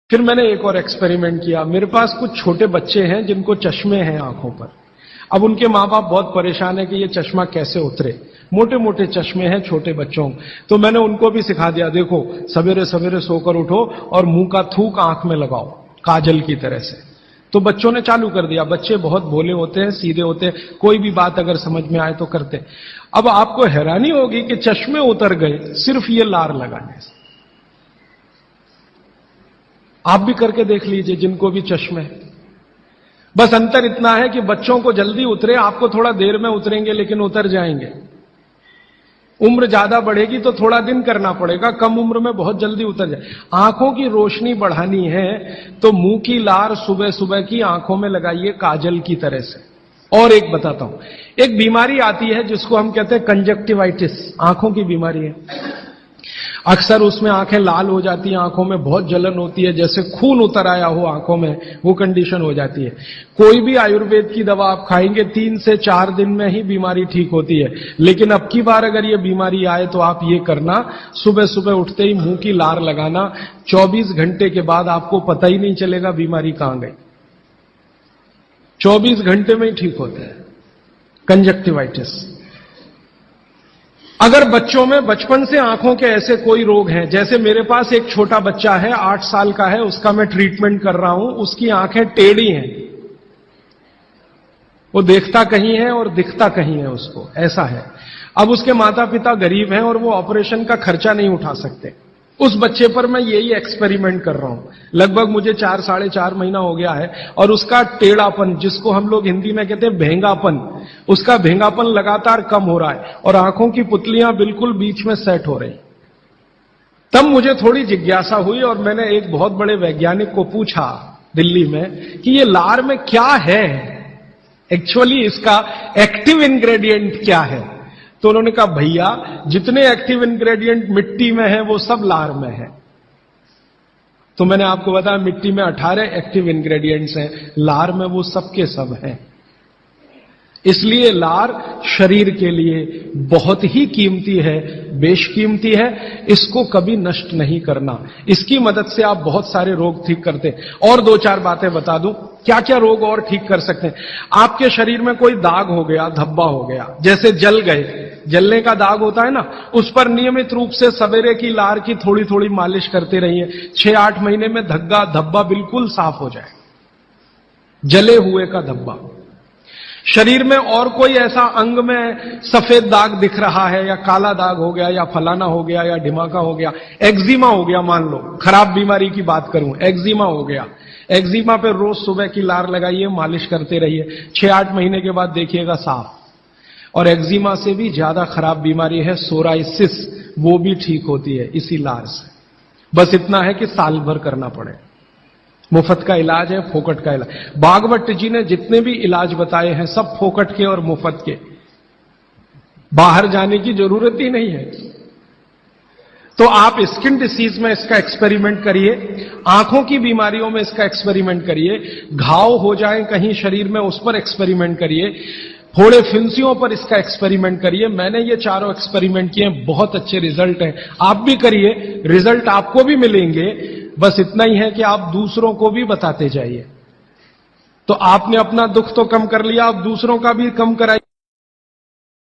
फिर मैंने एक और एक्सपेरिमेंट किया। मेरे पास कुछ छोटे बच्चे हैं जिनको चश्मे हैं आंखों पर। अब उनके मां बाप बहुत परेशान है कि ये चश्मा कैसे उतरे। मोटे मोटे चश्मे हैं छोटे बच्चों। तो मैंने उनको भी सिखा दिया, देखो सवेरे सवेरे सोकर उठो और मुंह का थूक आंख में लगाओ काजल की तरह से। तो बच्चों ने चालू कर दिया। बच्चे बहुत भोले होते हैं, सीधे होते हैं, कोई भी बात अगर समझ में आए तो करते। अब आपको हैरानी होगी कि चश्मे उतर गए सिर्फ ये लार लगाने से। आप भी करके देख लीजिए जिनको भी चश्मे हैं। बस अंतर इतना है कि बच्चों को जल्दी उतरे, आपको थोड़ा देर में उतरेंगे लेकिन उतर जाएंगे। उम्र ज्यादा बढ़ेगी तो थोड़ा दिन करना पड़ेगा, कम उम्र में बहुत जल्दी उतर जाए। आंखों की रोशनी बढ़ानी है तो मुंह की लार सुबह सुबह की आंखों में लगाइए काजल की तरह से। और एक बताता हूं, एक बीमारी आती है जिसको हम कहते हैं कंजक्टिवाइटिस, आंखों की बीमारी है। अक्सर उसमें आंखें लाल हो जाती हैं, आंखों में बहुत जलन होती है, जैसे खून उतर आया हो आंखों में, वो कंडीशन हो जाती है। कोई भी आयुर्वेद की दवा आप खाएंगे 3 से 4 दिन में ही बीमारी ठीक होती है। लेकिन अब की बार अगर ये बीमारी आए तो आप ये करना, सुबह सुबह उठते ही मुंह की लार लगाना। 24 घंटे के बाद आपको पता ही नहीं चलेगा बीमारी कहां गई। 24 घंटे में ही ठीक होता है कंजक्टिवाइटिस। अगर बच्चों में बचपन से आंखों के ऐसे कोई रोग हैं, जैसे मेरे पास एक छोटा बच्चा है 8 साल का है, उसका मैं ट्रीटमेंट कर रहा हूं, उसकी आंखें टेढ़ी हैं, वो देखता कहीं है और दिखता कहीं है, उसको ऐसा है। अब उसके माता पिता गरीब हैं और वो ऑपरेशन का खर्चा नहीं उठा सकते। उस बच्चे पर मैं यही एक्सपेरिमेंट कर रहा हूं। लगभग मुझे 4 साढ़े 4 महीना हो गया है और उसका टेढ़ापन, जिसको हम लोग हिंदी में कहते हैं भेंगापन, उसका भेंगापन लगातार कम हो रहा है और आंखों की पुतलियां बिल्कुल बीच में सेट हो रही। तब मुझे थोड़ी जिज्ञासा हुई और मैंने एक बहुत बड़े वैज्ञानिक को पूछा दिल्ली में कि ये लार में क्या है, एक्चुअली इसका एक्टिव इंग्रेडिएंट क्या है। तो उन्होंने कहा, भैया जितने एक्टिव इंग्रेडिएंट मिट्टी में है वो सब लार में है। तो मैंने आपको बताया मिट्टी में 18 एक्टिव इंग्रेडिएंट्स हैं, लार में वो सब के सब हैं। इसलिए लार शरीर के लिए बहुत ही कीमती है, बेशकीमती है। इसको कभी नष्ट नहीं करना। इसकी मदद से आप बहुत सारे रोग ठीक करते हैं। और 2-4 बातें बता दूं क्या क्या रोग और ठीक कर सकते हैं। आपके शरीर में कोई दाग हो गया, धब्बा हो गया, जैसे जल गए, जलने का दाग होता है ना, उस पर नियमित रूप से सवेरे की लार की थोड़ी थोड़ी मालिश करते रहिए। 6-8 महीने में धब्बा बिल्कुल साफ हो जाए, जले हुए का धब्बा। शरीर में और कोई ऐसा अंग में सफेद दाग दिख रहा है या काला दाग हो गया या फलाना हो गया या ढिमाका हो गया, एक्जिमा हो गया, मान लो खराब बीमारी की बात करूं, एक्जिमा हो गया, एक्जिमा पे रोज सुबह की लार लगाइए, मालिश करते रहिए, 6-8 महीने के बाद देखिएगा साफ। और एक्जिमा से भी ज्यादा खराब बीमारी है सोराइसिस, वो भी ठीक होती है इसी लार से। बस इतना है कि साल भर करना पड़े। मुफ्त का इलाज है, फोकट का इलाज। भागवत जी ने जितने भी इलाज बताए हैं सब फोकट के और मुफ्त के, बाहर जाने की जरूरत ही नहीं है। तो आप स्किन डिसीज में इसका एक्सपेरिमेंट करिए, आंखों की बीमारियों में इसका एक्सपेरिमेंट करिए, घाव हो जाए कहीं शरीर में उस पर एक्सपेरिमेंट करिए, फोड़े फिंसियों पर इसका एक्सपेरिमेंट करिए। मैंने ये चारों एक्सपेरिमेंट किए, बहुत अच्छे रिजल्ट हैं। आप भी करिए, रिजल्ट आपको भी मिलेंगे। बस इतना ही है कि आप दूसरों को भी बताते जाइए। तो आपने अपना दुख तो कम कर लिया, आप दूसरों का भी कम कराइए।